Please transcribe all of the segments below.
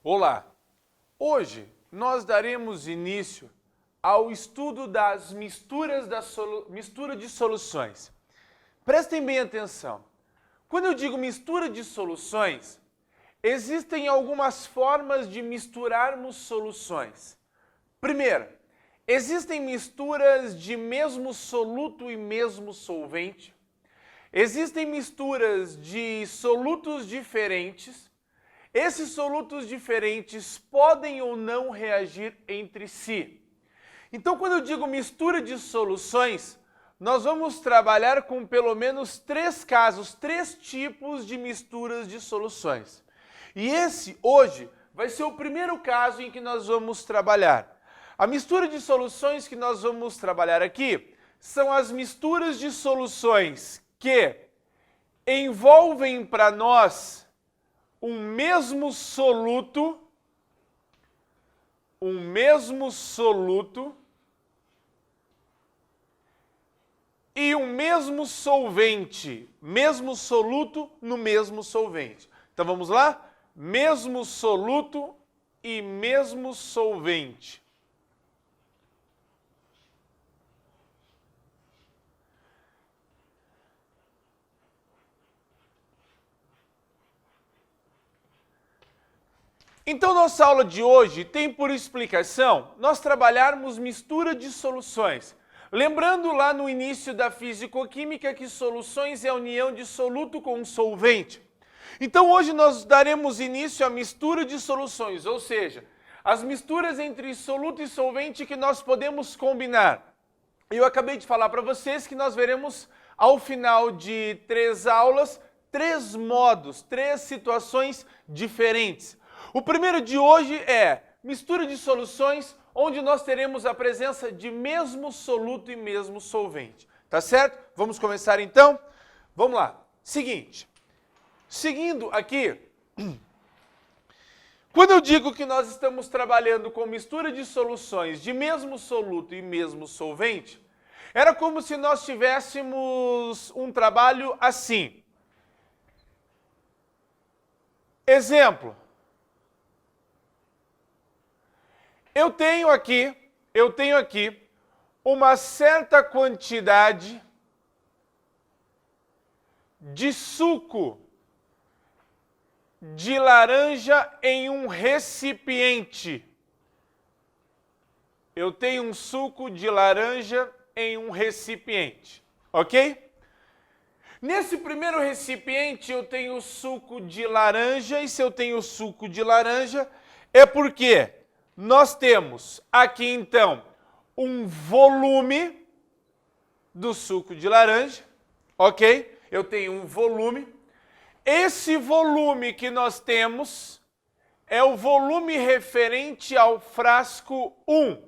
Olá! Hoje nós daremos início ao estudo das mistura de soluções. Prestem bem atenção. Quando eu digo mistura de soluções, existem algumas formas de misturarmos soluções. Primeiro, existem misturas de mesmo soluto e mesmo solvente. Existem misturas de solutos diferentes. Esses solutos diferentes podem ou não reagir entre si. Então, quando eu digo mistura de soluções, nós vamos trabalhar com pelo menos 3 casos, 3 tipos de misturas de soluções. E esse, hoje, vai ser o primeiro caso em que nós vamos trabalhar. A mistura de soluções que nós vamos trabalhar aqui são as misturas de soluções que envolvem para nós um mesmo soluto e um mesmo solvente, mesmo soluto no mesmo solvente. Então vamos lá? Mesmo soluto e mesmo solvente. Então, nossa aula de hoje tem por explicação nós trabalharmos mistura de soluções. Lembrando lá no início da fisicoquímica que soluções é a união de soluto com solvente. Então, hoje nós daremos início à mistura de soluções, ou seja, as misturas entre soluto e solvente que nós podemos combinar. Eu acabei de falar para vocês que nós veremos ao final de 3 aulas, 3 modos, 3 situações diferentes. O primeiro de hoje é mistura de soluções, onde nós teremos a presença de mesmo soluto e mesmo solvente. Tá certo? Vamos começar então? Vamos lá. Seguinte. Seguindo aqui, quando eu digo que nós estamos trabalhando com mistura de soluções de mesmo soluto e mesmo solvente, era como se nós tivéssemos um trabalho assim. Exemplo. Eu tenho aqui uma certa quantidade de suco de laranja em um recipiente. Eu tenho um suco de laranja em um recipiente, ok? Nesse primeiro recipiente eu tenho suco de laranja, e se eu tenho suco de laranja é porque nós temos aqui, então, um volume do suco de laranja, ok? Eu tenho um volume. Esse volume que nós temos é o volume referente ao frasco 1,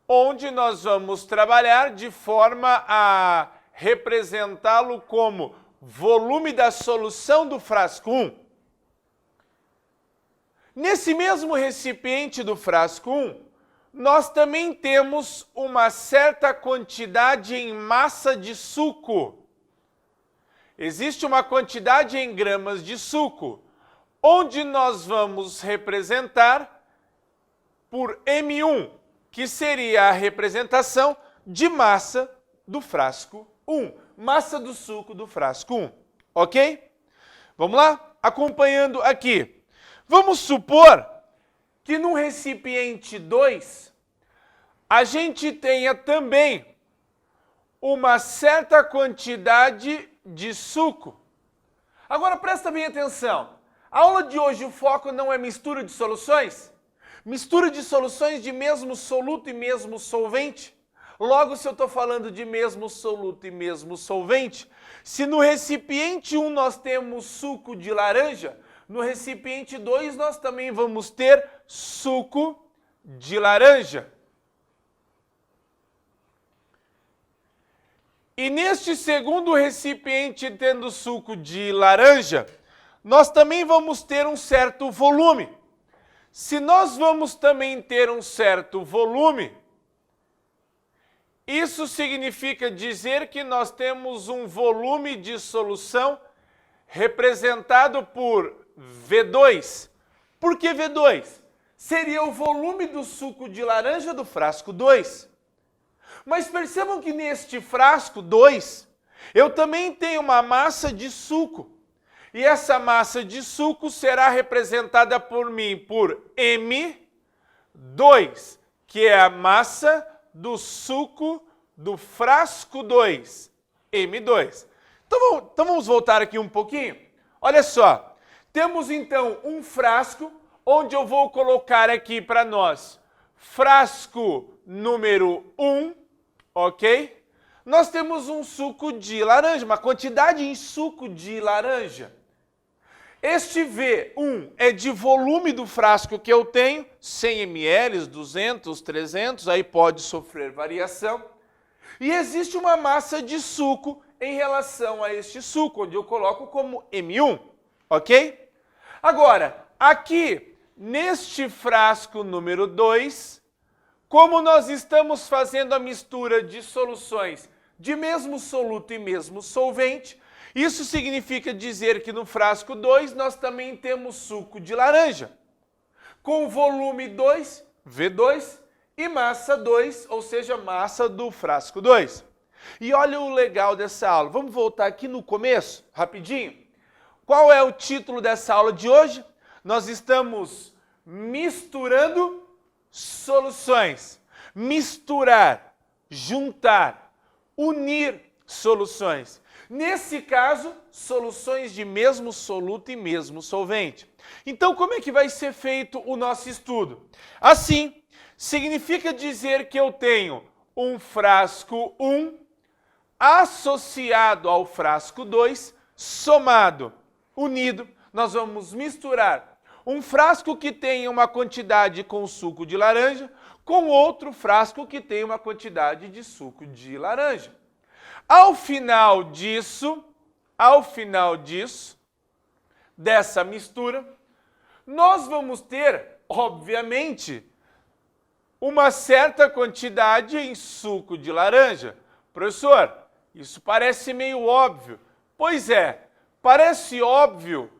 onde nós vamos trabalhar de forma a representá-lo como volume da solução do frasco 1. Nesse mesmo recipiente do frasco 1, nós também temos uma certa quantidade em massa de suco. Existe uma quantidade em gramas de suco, onde nós vamos representar por M1, que seria a representação de massa do frasco 1, massa do suco do frasco 1, ok? Vamos lá? Acompanhando aqui. Vamos supor que no recipiente 2 a gente tenha também uma certa quantidade de suco. Agora presta bem atenção. A aula de hoje o foco não é mistura de soluções? Mistura de soluções de mesmo soluto e mesmo solvente? Logo, se eu estou falando de mesmo soluto e mesmo solvente, se no recipiente 1 nós temos suco de laranja, no recipiente 2 nós também vamos ter suco de laranja. E neste segundo recipiente, tendo suco de laranja, nós também vamos ter um certo volume. se nós vamos também ter um certo volume, isso significa dizer que nós temos um volume de solução representado por V2. Por que V2? Seria o volume do suco de laranja do frasco 2. Mas percebam que neste frasco 2, eu também tenho uma massa de suco. E essa massa de suco será representada por mim por M2, que é a massa do suco do frasco 2. M2. Então vamos voltar aqui um pouquinho. Olha só, temos então um frasco, onde eu vou colocar aqui para nós frasco número 1, ok? Nós temos um suco de laranja, uma quantidade em suco de laranja. Este V1 é de volume do frasco que eu tenho, 100 ml, 200, 300, aí pode sofrer variação. E existe uma massa de suco em relação a este suco, onde eu coloco como M1, ok? Agora, aqui, neste frasco número 2, como nós estamos fazendo a mistura de soluções de mesmo soluto e mesmo solvente, isso significa dizer que no frasco 2 nós também temos suco de laranja, com volume 2, V2, e massa 2, ou seja, massa do frasco 2. E olha o legal dessa aula. Vamos voltar aqui no começo, rapidinho. Qual é o título dessa aula de hoje? Nós estamos misturando soluções. Misturar, juntar, unir soluções. Nesse caso, soluções de mesmo soluto e mesmo solvente. Então, como é que vai ser feito o nosso estudo? Assim, significa dizer que eu tenho um frasco 1 associado ao frasco 2, somado, unido. Nós vamos misturar um frasco que tem uma quantidade com suco de laranja com outro frasco que tem uma quantidade de suco de laranja. Ao final disso, dessa mistura, nós vamos ter, obviamente, uma certa quantidade em suco de laranja. Professor, isso parece meio óbvio. Pois é, parece óbvio.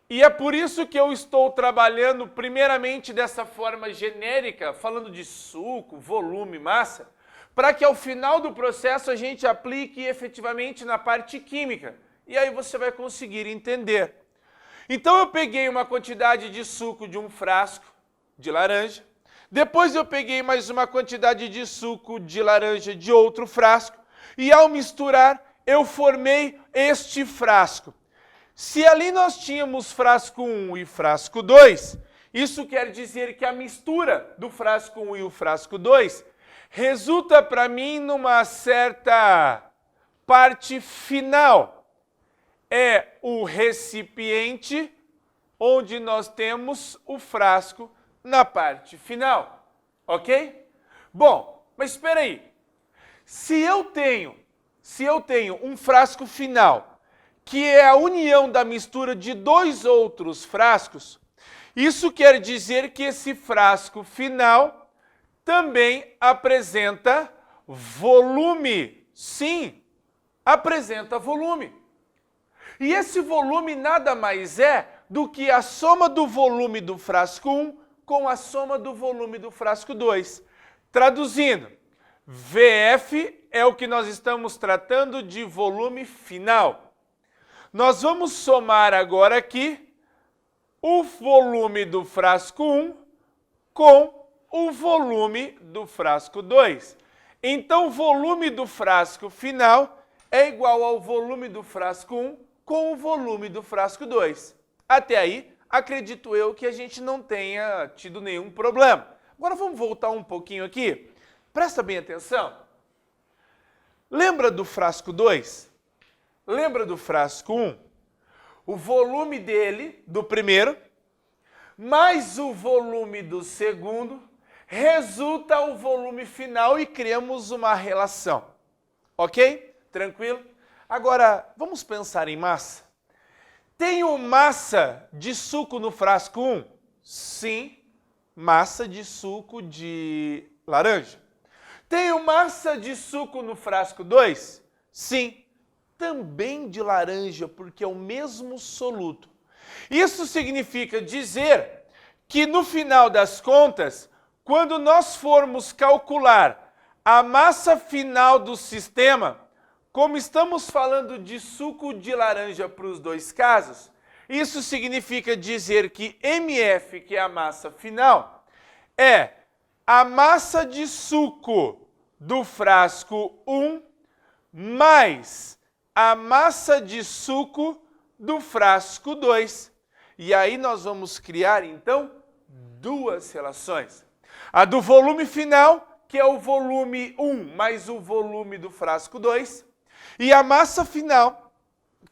E é por isso que eu estou trabalhando primeiramente dessa forma genérica, falando de suco, volume, massa, para que ao final do processo a gente aplique efetivamente na parte química. E aí você vai conseguir entender. Então eu peguei uma quantidade de suco de um frasco de laranja, depois eu peguei mais uma quantidade de suco de laranja de outro frasco, e ao misturar eu formei este frasco. Se ali nós tínhamos frasco 1 e frasco 2, isso quer dizer que a mistura do frasco 1 e o frasco 2 resulta para mim numa certa parte final. É o recipiente onde nós temos o frasco na parte final, ok? Bom, mas espera aí. Se eu tenho um frasco final, que é a união da mistura de dois outros frascos, isso quer dizer que esse frasco final também apresenta volume. Sim, apresenta volume. E esse volume nada mais é do que a soma do volume do frasco 1 com a soma do volume do frasco 2. Traduzindo, VF é o que nós estamos tratando de volume final. Nós vamos somar agora aqui o volume do frasco 1 com o volume do frasco 2. Então, o volume do frasco final é igual ao volume do frasco 1 com o volume do frasco 2. Até aí, acredito eu que a gente não tenha tido nenhum problema. Agora vamos voltar um pouquinho aqui. Presta bem atenção. Lembra do frasco 2? Lembra do frasco 1? O volume dele, do primeiro, mais o volume do segundo, resulta o volume final e criamos uma relação. Ok? Tranquilo? Agora, vamos pensar em massa. Tenho massa de suco no frasco 1? Sim, massa de suco de laranja. Tenho massa de suco no frasco 2? Sim, também de laranja, porque é o mesmo soluto. Isso significa dizer que no final das contas, quando nós formos calcular a massa final do sistema, como estamos falando de suco de laranja para os dois casos, isso significa dizer que MF, que é a massa final, é a massa de suco do frasco 1 mais a massa de suco do frasco 2. E aí nós vamos criar, então, duas relações. A do volume final, que é o volume 1 mais o volume do frasco 2, e a massa final,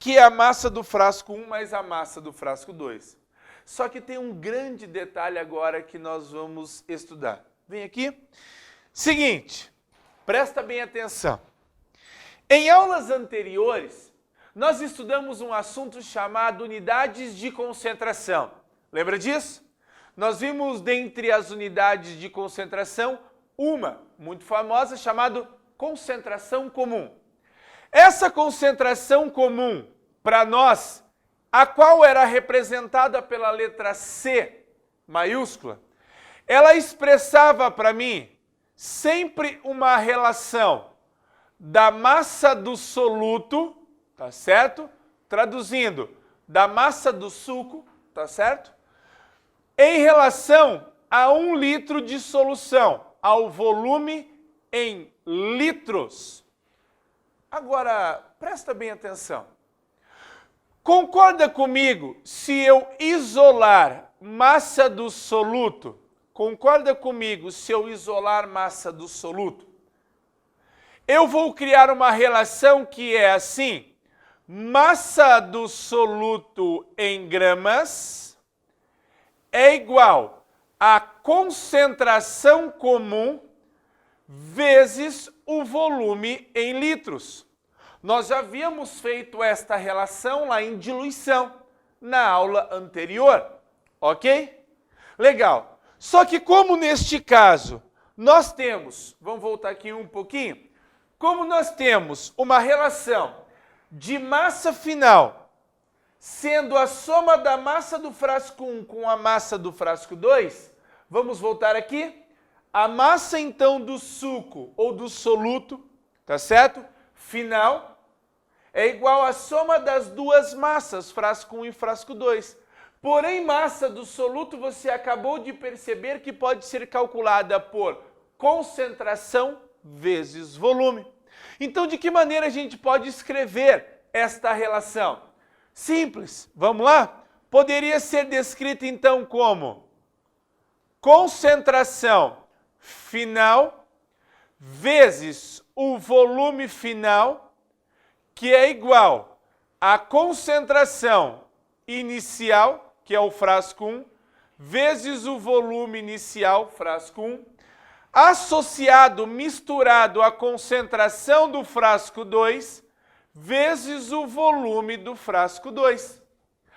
que é a massa do frasco 1 mais a massa do frasco 2. Só que tem um grande detalhe agora que nós vamos estudar. Vem aqui. Seguinte, presta bem atenção. Em aulas anteriores, nós estudamos um assunto chamado unidades de concentração. Lembra disso? Nós vimos dentre as unidades de concentração uma muito famosa chamada concentração comum. Essa concentração comum, para nós, a qual era representada pela letra C maiúscula, ela expressava para mim sempre uma relação da massa do soluto, tá certo? Traduzindo, da massa do suco, tá certo? Em relação a 1 litro de solução, ao volume em litros. Agora, presta bem atenção. Concorda comigo se eu isolar massa do soluto? Concorda comigo se eu isolar massa do soluto? Eu vou criar uma relação que é assim: massa do soluto em gramas é igual a concentração comum vezes o volume em litros. Nós já havíamos feito esta relação lá em diluição, na aula anterior, ok? Legal. Só que como neste caso nós temos, vamos voltar aqui um pouquinho, como nós temos uma relação de massa final sendo a soma da massa do frasco 1 com a massa do frasco 2, vamos voltar aqui. A massa, então, do suco ou do soluto, tá certo? Final, é igual à soma das duas massas, frasco 1 e frasco 2. Porém, massa do soluto, você acabou de perceber que pode ser calculada por concentração vezes volume. Então, de que maneira a gente pode escrever esta relação? Simples, vamos lá? Poderia ser descrita, então, como concentração final vezes o volume final, que é igual à concentração inicial, que é o frasco 1, vezes o volume inicial, frasco 1, associado, misturado à concentração do frasco 2, vezes o volume do frasco 2.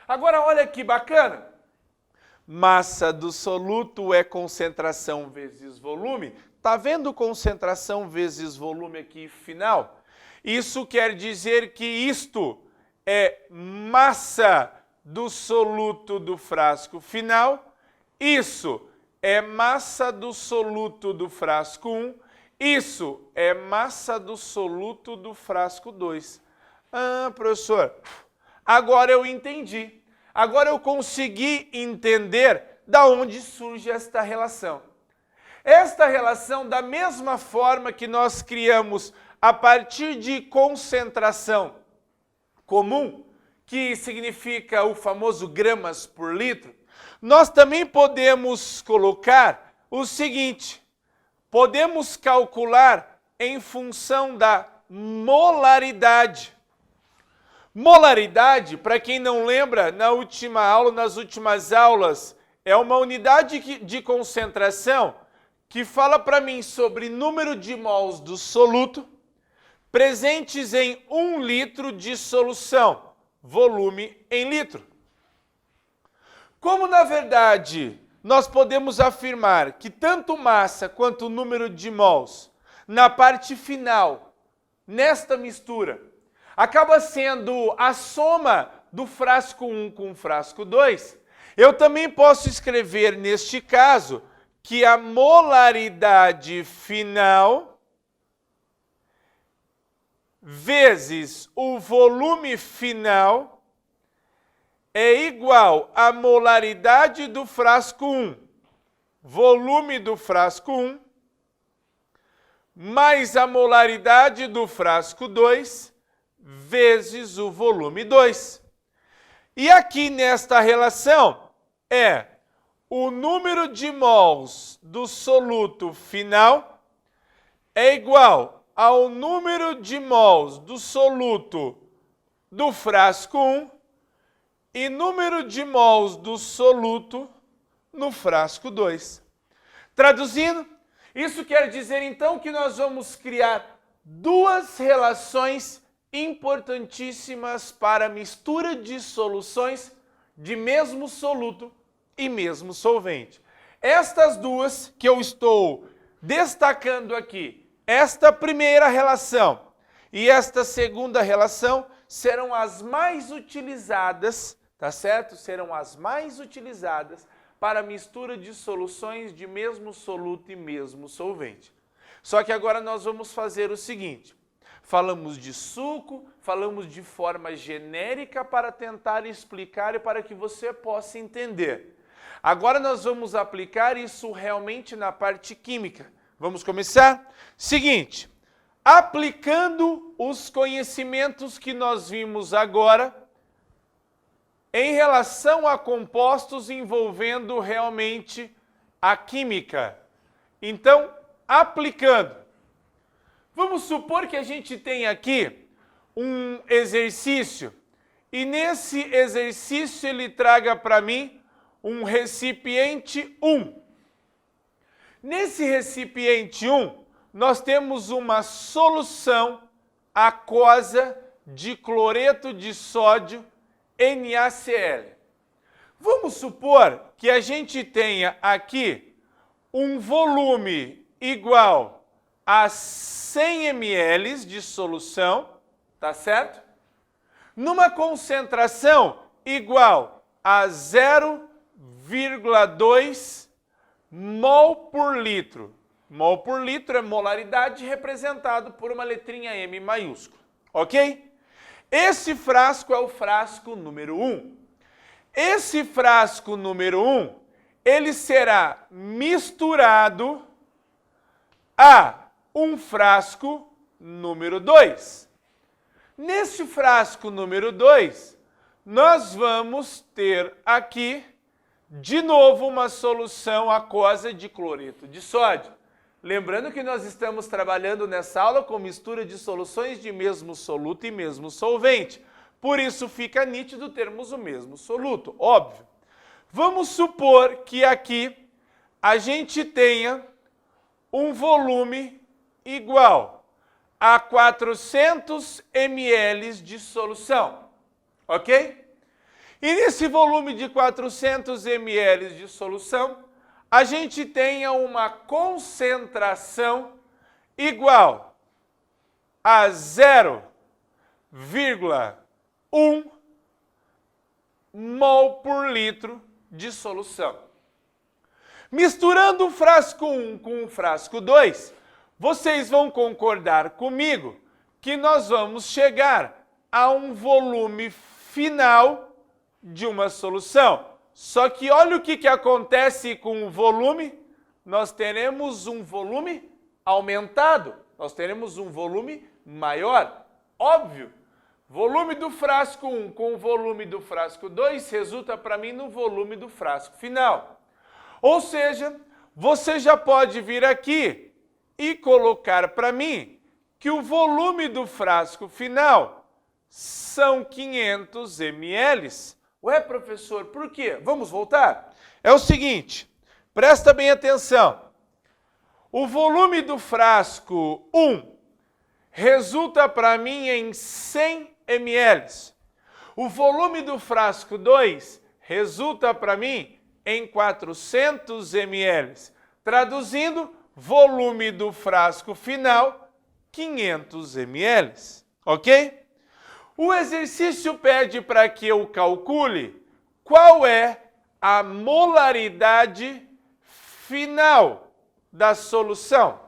Agora, olha que bacana. Massa do soluto é concentração vezes volume. Está vendo concentração vezes volume aqui final? Isso quer dizer que isto é massa do soluto do frasco final. Isso é massa do soluto do frasco 1. Isso é massa do soluto do frasco 2. Ah, professor, agora eu entendi. Agora eu consegui entender da onde surge esta relação. Esta relação, da mesma forma que nós criamos a partir de concentração comum, que significa o famoso gramas por litro, nós também podemos colocar o seguinte: podemos calcular em função da molaridade. Molaridade, para quem não lembra, na última aula, nas últimas aulas, é uma unidade de concentração que fala para mim sobre número de mols do soluto presentes em 1 litro de solução, volume em litro. Como, na verdade, nós podemos afirmar que tanto massa quanto o número de mols na parte final, nesta mistura, acaba sendo a soma do frasco 1 com o frasco 2, eu também posso escrever neste caso que a molaridade final vezes o volume final é igual à molaridade do frasco 1, volume do frasco 1, mais a molaridade do frasco 2, vezes o volume 2. E aqui nesta relação é o número de mols do soluto final é igual ao número de mols do soluto do frasco 1 e número de mols do soluto no frasco 2. Traduzindo, isso quer dizer então que nós vamos criar duas relações importantíssimas para a mistura de soluções de mesmo soluto e mesmo solvente. Estas duas que eu estou destacando aqui, esta primeira relação e esta segunda relação serão as mais utilizadas, tá certo? Serão as mais utilizadas para a mistura de soluções de mesmo soluto e mesmo solvente. Só que agora nós vamos fazer o seguinte: falamos de suco, falamos de forma genérica para tentar explicar e para que você possa entender. Agora nós vamos aplicar isso realmente na parte química. Vamos começar? Seguinte, aplicando os conhecimentos que nós vimos agora em relação a compostos envolvendo realmente a química. Então, aplicando. Vamos supor que a gente tem aqui um exercício e nesse exercício ele traga para mim um recipiente 1. Nesse recipiente 1, nós temos uma solução aquosa de cloreto de sódio NaCl. Vamos supor que a gente tenha aqui um volume igual a 100 ml de solução, tá certo? Numa concentração igual a 0,2 mol por litro. Mol por litro é molaridade representado por uma letrinha M maiúscula, ok? Esse frasco é o frasco número 1. Esse frasco número 1, ele será misturado a um frasco número 2. Nesse frasco número 2, nós vamos ter aqui, de novo, uma solução aquosa de cloreto de sódio. Lembrando que nós estamos trabalhando nessa aula com mistura de soluções de mesmo soluto e mesmo solvente. Por isso fica nítido termos o mesmo soluto, óbvio. Vamos supor que aqui a gente tenha um volume igual a 400 ml de solução, ok? E nesse volume de 400 ml de solução, a gente tenha uma concentração igual a 0,1 mol por litro de solução. Misturando o frasco 1 com o frasco 2, vocês vão concordar comigo que nós vamos chegar a um volume final de uma solução. Só que olha o que acontece com o volume. Nós teremos um volume aumentado, nós teremos um volume maior. Óbvio, volume do frasco 1 com o volume do frasco 2 resulta para mim no volume do frasco final. Ou seja, você já pode vir aqui e colocar para mim que o volume do frasco final são 500 ml. Ué, professor, por quê? Vamos voltar? É o seguinte, presta bem atenção. O volume do frasco 1 resulta para mim em 100 ml. O volume do frasco 2 resulta para mim em 400 ml. Traduzindo, volume do frasco final, 500 ml. Ok? O exercício pede para que eu calcule qual é a molaridade final da solução.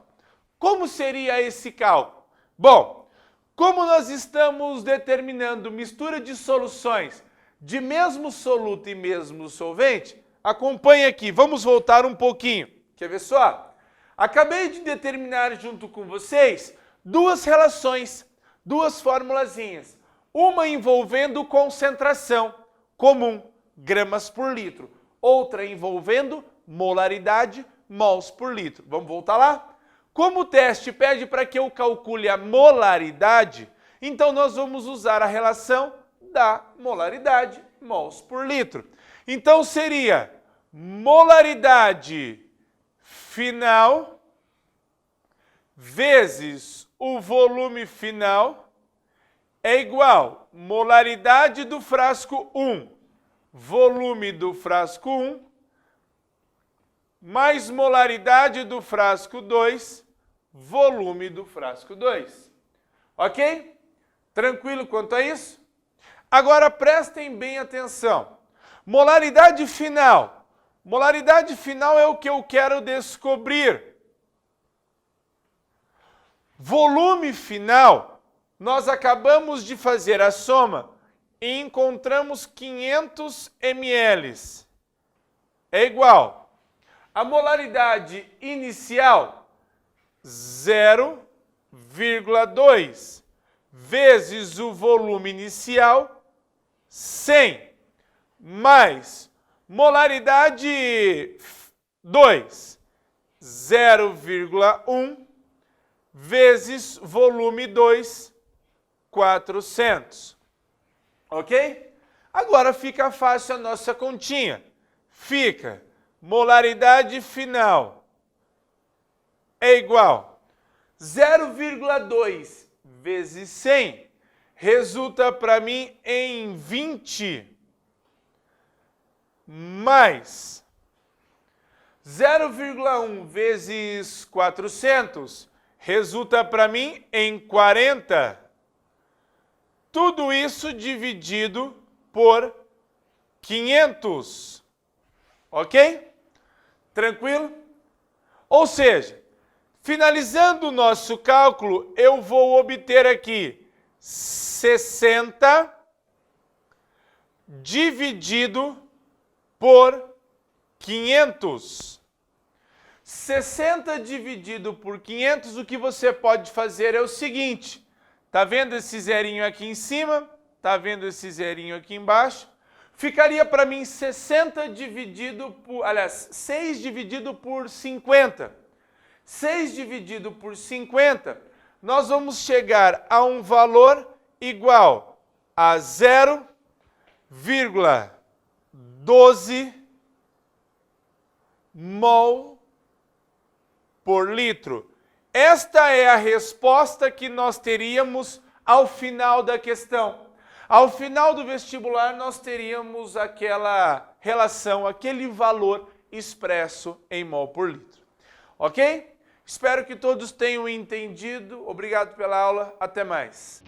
Como seria esse cálculo? Bom, como nós estamos determinando mistura de soluções de mesmo soluto e mesmo solvente, acompanhe aqui, vamos voltar um pouquinho. Quer ver só? Acabei de determinar junto com vocês duas relações, duas formulazinhas. Uma envolvendo concentração comum, gramas por litro. Outra envolvendo molaridade, mols por litro. Vamos voltar lá? Como o teste pede para que eu calcule a molaridade, então nós vamos usar a relação da molaridade, mols por litro. Então seria molaridade final vezes o volume final é igual molaridade do frasco 1, volume do frasco 1, mais molaridade do frasco 2, volume do frasco 2. Ok? Tranquilo quanto a isso? Agora prestem bem atenção. Molaridade final. Molaridade final é o que eu quero descobrir. Volume final. Nós acabamos de fazer a soma e encontramos 500 ml. É igual a molaridade inicial, 0,2, vezes o volume inicial, 100, mais molaridade 2, 0,1, vezes volume 2, 400. Ok? Agora fica fácil a nossa continha. Fica molaridade final é igual 0,2 vezes 100 resulta para mim em 20 mais 0,1 vezes 400 resulta para mim em 40. Tudo isso dividido por 500. Ok? Tranquilo? Ou seja, finalizando o nosso cálculo, eu vou obter aqui 60 dividido por 500. 60 dividido por 500, o que você pode fazer é o seguinte. Tá vendo esse zerinho aqui em cima? Tá vendo esse zerinho aqui embaixo? Ficaria para mim 60 dividido por... Aliás, 6 dividido por 50. 6 dividido por 50, nós vamos chegar a um valor igual a 0,12 mol por litro. Esta é a resposta que nós teríamos ao final da questão. Ao final do vestibular, nós teríamos aquela relação, aquele valor expresso em mol por litro. Ok? Espero que todos tenham entendido. Obrigado pela aula. Até mais.